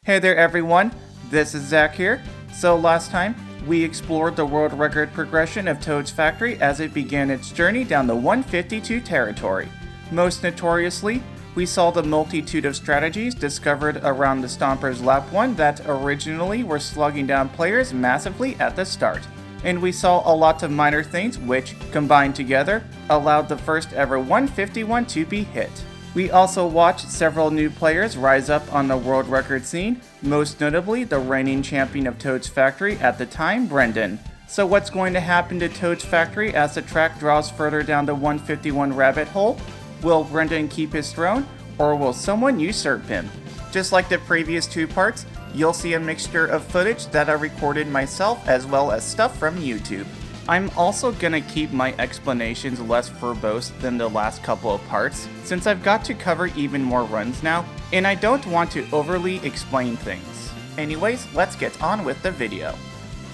Hey there everyone, this is Zach here. So last time, we explored the world record progression of Toad's Factory as it began its journey down the 152 territory. Most notoriously, we saw the multitude of strategies discovered around the Stompers Lap 1 that originally were slugging down players massively at the start. And we saw a lot of minor things which, combined together, allowed the first ever 151 to be hit. We also watched several new players rise up on the world record scene, most notably the reigning champion of Toad's Factory at the time, Brendan. So what's going to happen to Toad's Factory as the track draws further down the 151 rabbit hole? Will Brendan keep his throne, or will someone usurp him? Just like the previous two parts, you'll see a mixture of footage that I recorded myself as well as stuff from YouTube. I'm also gonna keep my explanations less verbose than the last couple of parts, since I've got to cover even more runs now, and I don't want to overly explain things. Anyways, let's get on with the video.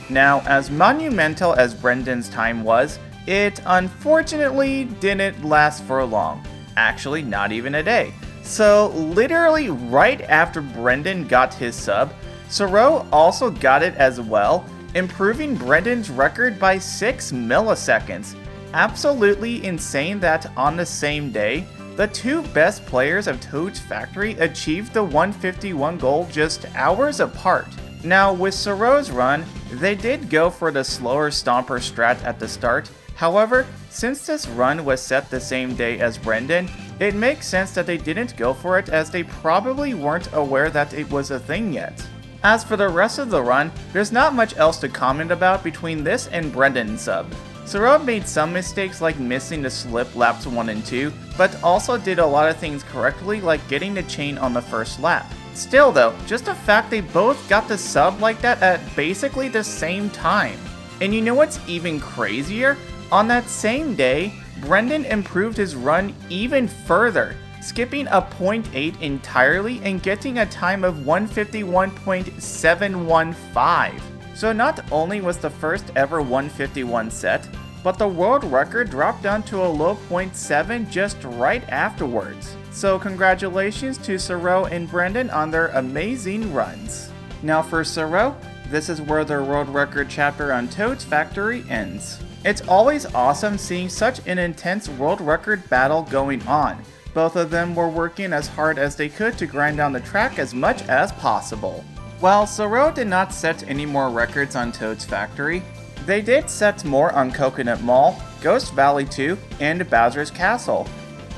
Now, as monumental as Brendan's time was, it unfortunately didn't last for long. Actually, not even a day. So, literally right after Brendan got his sub, Chrono also got it as well, improving Brendan's record by 6 milliseconds. Absolutely insane that on the same day, the two best players of Toad's Factory achieved the 151 goal just hours apart. Now with Chrono's run, they did go for the slower Stomper strat at the start. However, since this run was set the same day as Brendan, it makes sense that they didn't go for it as they probably weren't aware that it was a thing yet. As for the rest of the run, there's not much else to comment about between this and Brendan's sub. Chrono made some mistakes like missing the slip laps 1 and 2, but also did a lot of things correctly like getting the chain on the first lap. Still though, just the fact they both got the sub like that at basically the same time. And you know what's even crazier? On that same day, Brendan improved his run even further, skipping a 0.8 entirely and getting a time of 151.715. So not only was the first ever 151 set, but the world record dropped down to a low 0.7 just right afterwards. So congratulations to Chrono and Brendan on their amazing runs. Now for Chrono, this is where their world record chapter on Toad's Factory ends. It's always awesome seeing such an intense world record battle going on. Both of them were working as hard as they could to grind down the track as much as possible. While Chrono did not set any more records on Toad's Factory, they did set more on Coconut Mall, Ghost Valley 2, and Bowser's Castle.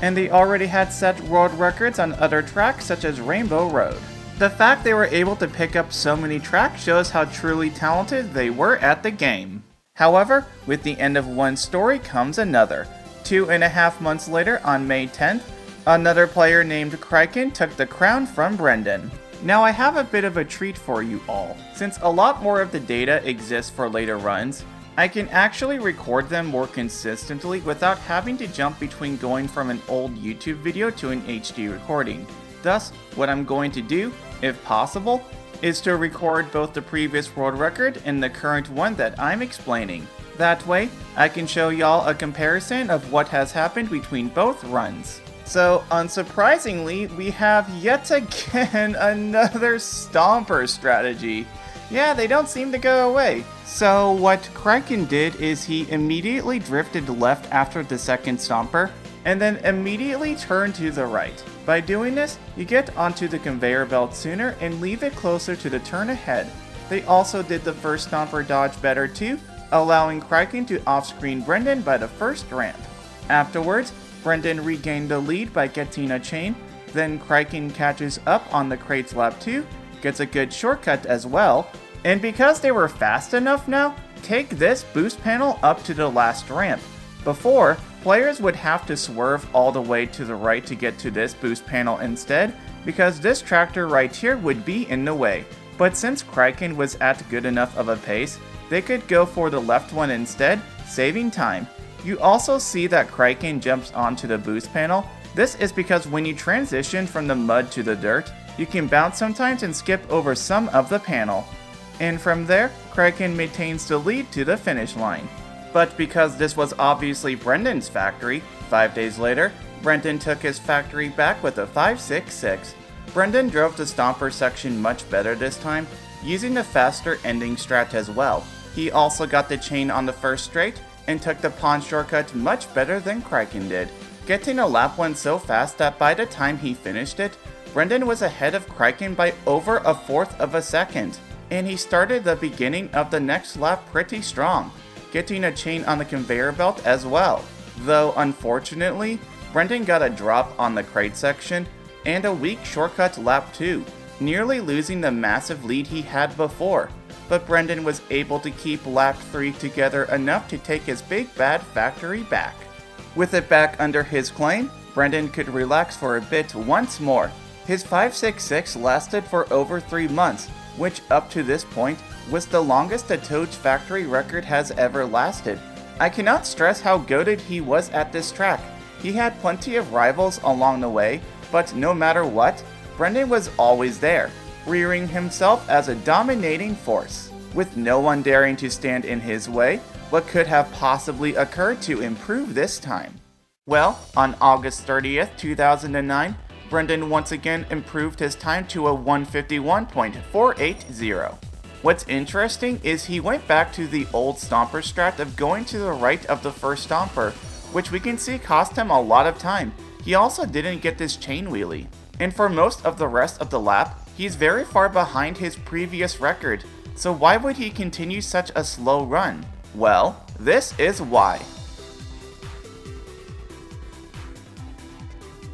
And they already had set world records on other tracks such as Rainbow Road. The fact they were able to pick up so many tracks shows how truly talented they were at the game. However, with the end of one story comes another. 2.5 months later, on May 10th, another player named Kraken took the crown from Brendan. Now I have a bit of a treat for you all. Since a lot more of the data exists for later runs, I can actually record them more consistently without having to jump between going from an old YouTube video to an HD recording. Thus, what I'm going to do, if possible, is to record both the previous world record and the current one that I'm explaining. That way, I can show y'all a comparison of what has happened between both runs. So, unsurprisingly, we have yet again another Stomper strategy. Yeah, they don't seem to go away. So, what Kraken did is he immediately drifted left after the second Stomper, and then immediately turned to the right. By doing this, you get onto the conveyor belt sooner and leave it closer to the turn ahead. They also did the first Stomper dodge better too, allowing Kraken to off-screen Brendan by the first ramp. Afterwards, Brendan regained the lead by getting a chain, then Kraken catches up on the crates lap 2, gets a good shortcut as well, and because they were fast enough now, take this boost panel up to the last ramp. Before, players would have to swerve all the way to the right to get to this boost panel instead, because this tractor right here would be in the way. But since Kraken was at good enough of a pace, they could go for the left one instead, saving time. You also see that Kraken jumps onto the boost panel. This is because when you transition from the mud to the dirt, you can bounce sometimes and skip over some of the panel. And from there, Kraken maintains the lead to the finish line. But because this was obviously Brendan's factory, 5 days later, Brendan took his factory back with a 5-6-6. Brendan drove the Stomper section much better this time, using the faster ending strat as well. He also got the chain on the first straight, and took the pawn shortcut much better than Kraken did, getting a lap 1 so fast that by the time he finished it, Brendan was ahead of Kraken by over 1/4 of a second, and he started the beginning of the next lap pretty strong, getting a chain on the conveyor belt as well, though unfortunately, Brendan got a drop on the crate section and a weak shortcut lap 2, nearly losing the massive lead he had before. But Brendan was able to keep lap 3 together enough to take his big bad factory back. With it back under his claim, Brendan could relax for a bit once more. His 566 lasted for over 3 months, which up to this point was the longest a Toad's factory record has ever lasted. I cannot stress how goated he was at this track. He had plenty of rivals along the way, but no matter what, Brendan was always there, rearing himself as a dominating force, with no one daring to stand in his way. What could have possibly occurred to improve this time? Well, on August 30th, 2009, Brendan once again improved his time to a 151.480. What's interesting is he went back to the old Stomper strat of going to the right of the first Stomper, which we can see cost him a lot of time. He also didn't get this chain wheelie, and for most of the rest of the lap, he's very far behind his previous record, so why would he continue such a slow run? Well, this is why.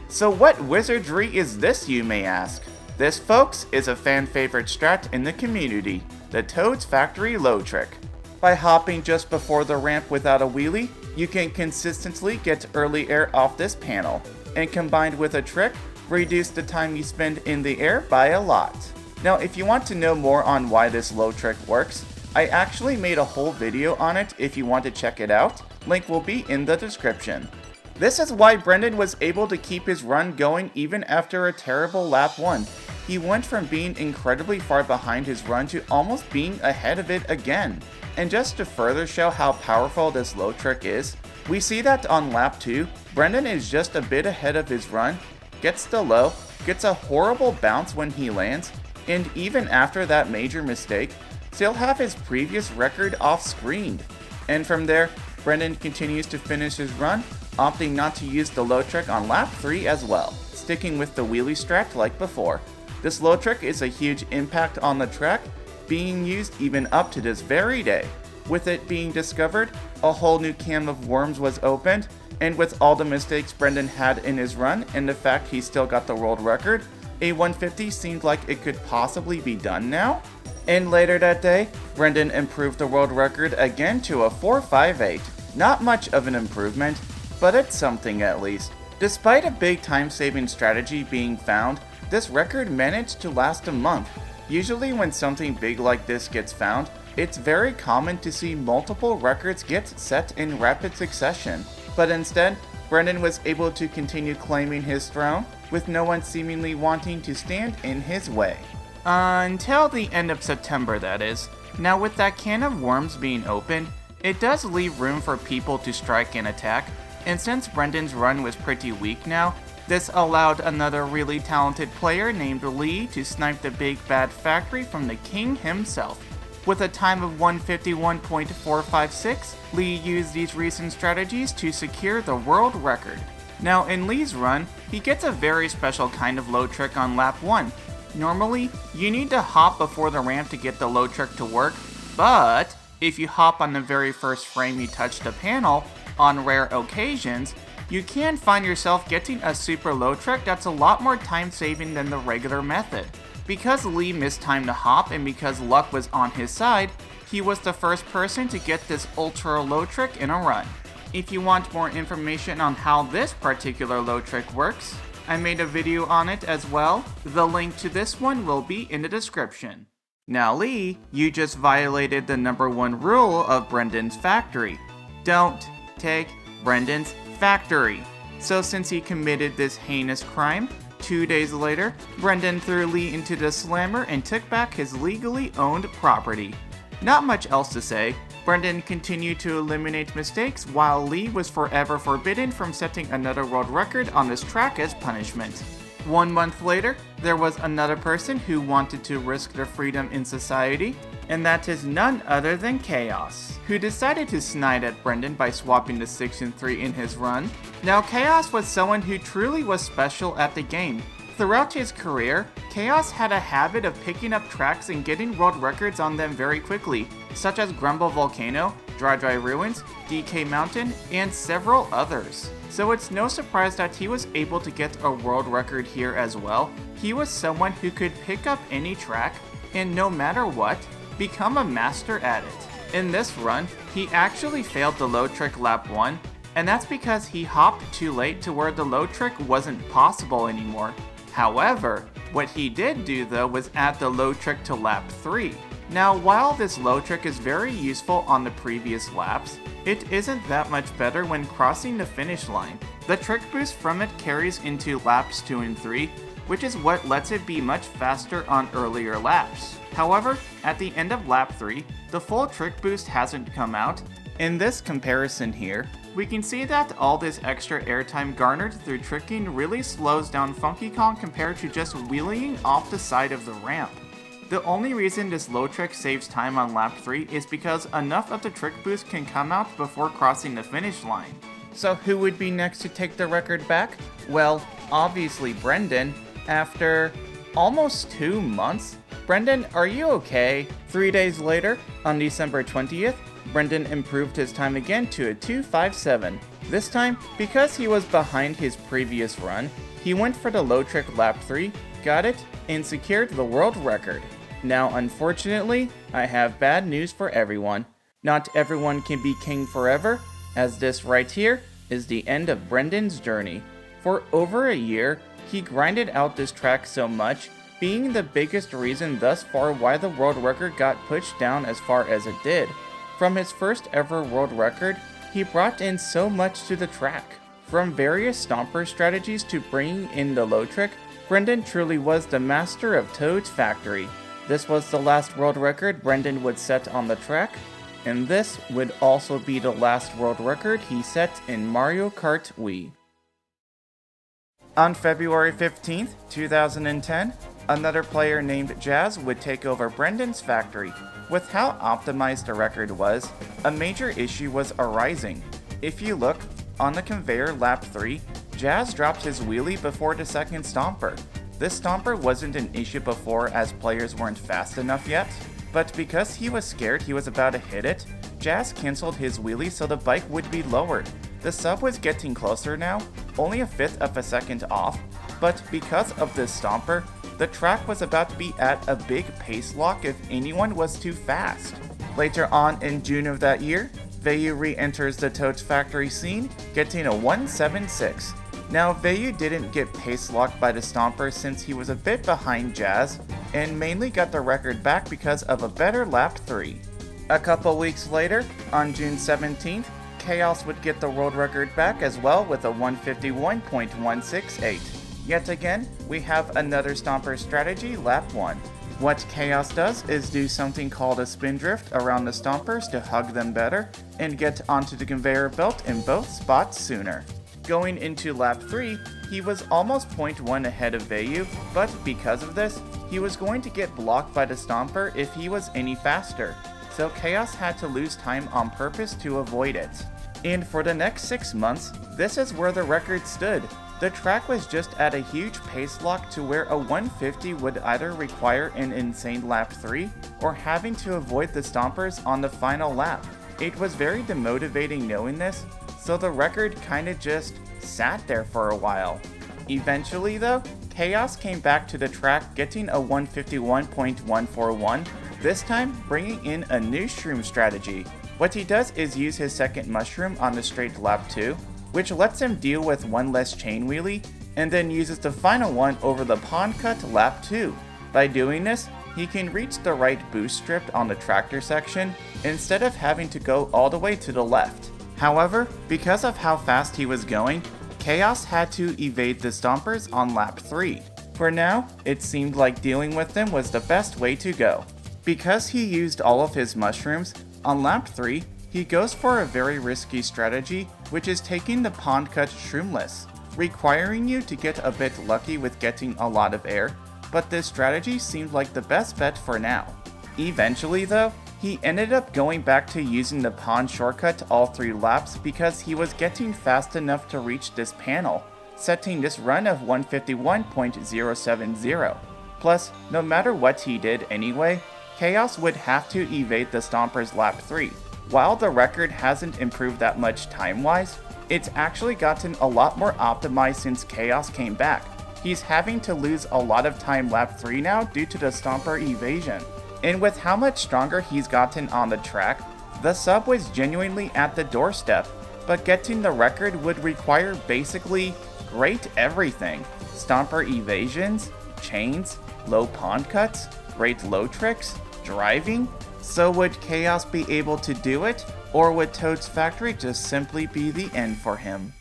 So what wizardry is this, you may ask? This, folks, is a fan favorite strat in the community, the Toad's Factory low trick. By hopping just before the ramp without a wheelie, you can consistently get early air off this panel, and combined with a trick, reduce the time you spend in the air by a lot. Now if you want to know more on why this low trick works, I actually made a whole video on it if you want to check it out, link will be in the description. This is why Brendan was able to keep his run going even after a terrible lap 1. He went from being incredibly far behind his run to almost being ahead of it again. And just to further show how powerful this low trick is, we see that on lap 2, Brendan is just a bit ahead of his run, gets the low, gets a horrible bounce when he lands, and even after that major mistake, still have his previous record off-screened. And from there, Brendan continues to finish his run, opting not to use the low trick on lap 3 as well, sticking with the wheelie strat like before. This low trick is a huge impact on the track, being used even up to this very day. With it being discovered, a whole new can of worms was opened, and with all the mistakes Brendan had in his run and the fact he still got the world record, a 150 seemed like it could possibly be done now. And later that day, Brendan improved the world record again to a 458. Not much of an improvement, but it's something at least. Despite a big time-saving strategy being found, this record managed to last a month. Usually when something big like this gets found, it's very common to see multiple records get set in rapid succession. But instead, Brendan was able to continue claiming his throne, with no one seemingly wanting to stand in his way. Until the end of September, that is. Now with that can of worms being opened, it does leave room for people to strike and attack, and since Brendan's run was pretty weak now, this allowed another really talented player named Lee to snipe the big bad factory from the king himself. With a time of 151.456, Lee used these recent strategies to secure the world record. Now in Lee's run, he gets a very special kind of low trick on lap 1. Normally, you need to hop before the ramp to get the low trick to work, but if you hop on the very first frame you touch the panel, on rare occasions, you can find yourself getting a super low trick that's a lot more time saving than the regular method. Because Lee missed time to hop and because luck was on his side, he was the first person to get this ultra low trick in a run. If you want more information on how this particular low trick works, I made a video on it as well. The link to this one will be in the description. Now Lee, you just violated the #1 rule of Brendan's factory. Don't take Brendan's factory. So since he committed this heinous crime, 2 days later, Brendan threw Lee into the slammer and took back his legally owned property. Not much else to say. Brendan continued to eliminate mistakes while Lee was forever forbidden from setting another world record on this track as punishment. 1 month later, there was another person who wanted to risk their freedom in society, and that is none other than Chaos, who decided to snide at Brendan by swapping to 6 and 3 in his run. Now, Chaos was someone who truly was special at the game. Throughout his career, Chaos had a habit of picking up tracks and getting world records on them very quickly, such as Grumble Volcano, Dry Ruins, DK Mountain, and several others. So it's no surprise that he was able to get a world record here as well. He was someone who could pick up any track, and no matter what, become a master at it. In this run, he actually failed the low trick lap 1, and that's because he hopped too late to where the low trick wasn't possible anymore. However, what he did do though was add the low trick to lap 3. Now, while this low trick is very useful on the previous laps, it isn't that much better when crossing the finish line. The trick boost from it carries into laps 2 and 3, which is what lets it be much faster on earlier laps. However, at the end of lap 3, the full trick boost hasn't come out. In this comparison here, we can see that all this extra airtime garnered through tricking really slows down Funky Kong compared to just wheeling off the side of the ramp. The only reason this low trick saves time on lap 3 is because enough of the trick boost can come out before crossing the finish line. So who would be next to take the record back? Well, obviously Brendan. After almost 2 months? Brendan, are you okay? 3 days later, on December 20th, Brendan improved his time again to a 2:57. This time, because he was behind his previous run, he went for the low trick lap 3, got it, and secured the world record. Now, unfortunately, I have bad news for everyone. Not everyone can be king forever, as this right here is the end of Brendan's journey. For over a year, he grinded out this track so much, being the biggest reason thus far why the world record got pushed down as far as it did. From his first ever world record, he brought in so much to the track. From various stomper strategies to bringing in the low trick, Brendan truly was the master of Toad's Factory. This was the last world record Brendan would set on the track, and this would also be the last world record he set in Mario Kart Wii. On February 15th, 2010, another player named Jazz would take over Brendan's factory. With how optimized the record was, a major issue was arising. If you look, on the conveyor lap 3, Jazz dropped his wheelie before the second stomper. This stomper wasn't an issue before as players weren't fast enough yet, but because he was scared he was about to hit it, Jazz cancelled his wheelie so the bike would be lowered. The sub was getting closer now, only a fifth of a second off, but because of this stomper, the track was about to be at a big pace lock if anyone was too fast. Later on in June of that year, Vayu re-enters the Toad's Factory scene, getting a 176. Now, Vayu didn't get pace locked by the stomper since he was a bit behind Jazz, and mainly got the record back because of a better lap 3. A couple weeks later, on June 17th, Chaos would get the world record back as well with a 151.168. Yet again, we have another stomper strategy, lap 1. What Chaos does is do something called a spin drift around the stompers to hug them better and get onto the conveyor belt in both spots sooner. Going into lap 3, he was almost 0.1 ahead of Vayu, but because of this, he was going to get blocked by the stomper if he was any faster, so Chaos had to lose time on purpose to avoid it. And for the next 6 months, this is where the record stood. The track was just at a huge pace lock to where a 150 would either require an insane lap 3 or having to avoid the stompers on the final lap. It was very demotivating knowing this, so the record kinda just sat there for a while. Eventually though, Chaos came back to the track getting a 151.141, this time bringing in a new shroom strategy. What he does is use his second mushroom on the straight lap 2, which lets him deal with one less chain wheelie, and then uses the final one over the pond cut lap 2. By doing this, he can reach the right boost strip on the tractor section, instead of having to go all the way to the left. However, because of how fast he was going, Chaos had to evade the stompers on lap 3. For now, it seemed like dealing with them was the best way to go. Because he used all of his mushrooms, on lap 3, he goes for a very risky strategy, which is taking the pond cut shroomless. requiring you to get a bit lucky with getting a lot of air, but this strategy seemed like the best bet for now. Eventually though, he ended up going back to using the pawn shortcut all 3 laps because he was getting fast enough to reach this panel, setting this run of 151.070. Plus, no matter what he did anyway, Chaos would have to evade the Stomper's lap 3. While the record hasn't improved that much time-wise, it's actually gotten a lot more optimized since Chaos came back. He's having to lose a lot of time lap 3 now due to the Stomper evasion. And with how much stronger he's gotten on the track, the sub was genuinely at the doorstep, but getting the record would require basically great everything. Stomper evasions, chains, low pawn cuts, great low tricks, driving. So would Chaos be able to do it, or would Toad's Factory just simply be the end for him?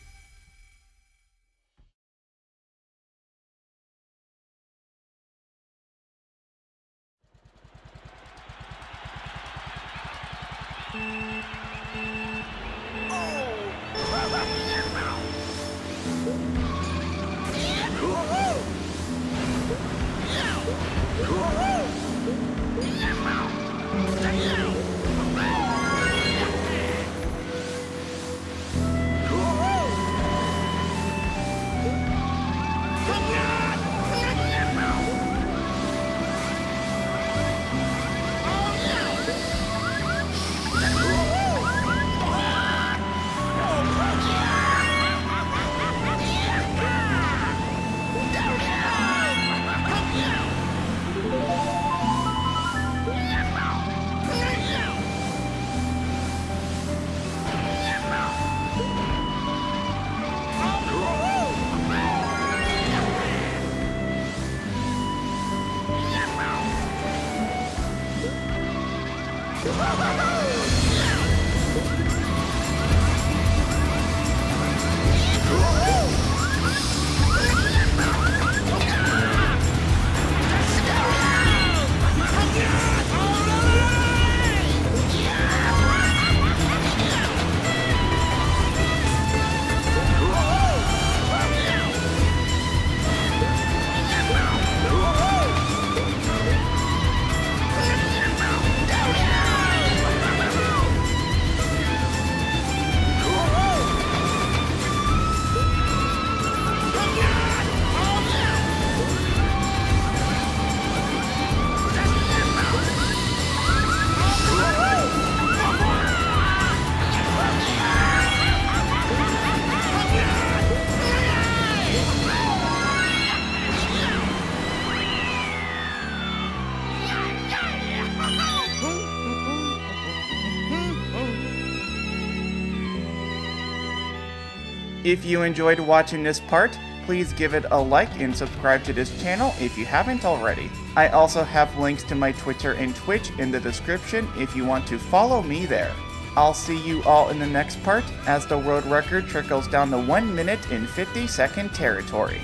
If you enjoyed watching this part, please give it a like and subscribe to this channel if you haven't already. I also have links to my Twitter and Twitch in the description if you want to follow me there. I'll see you all in the next part as the world record trickles down the 1 minute and 50 second territory.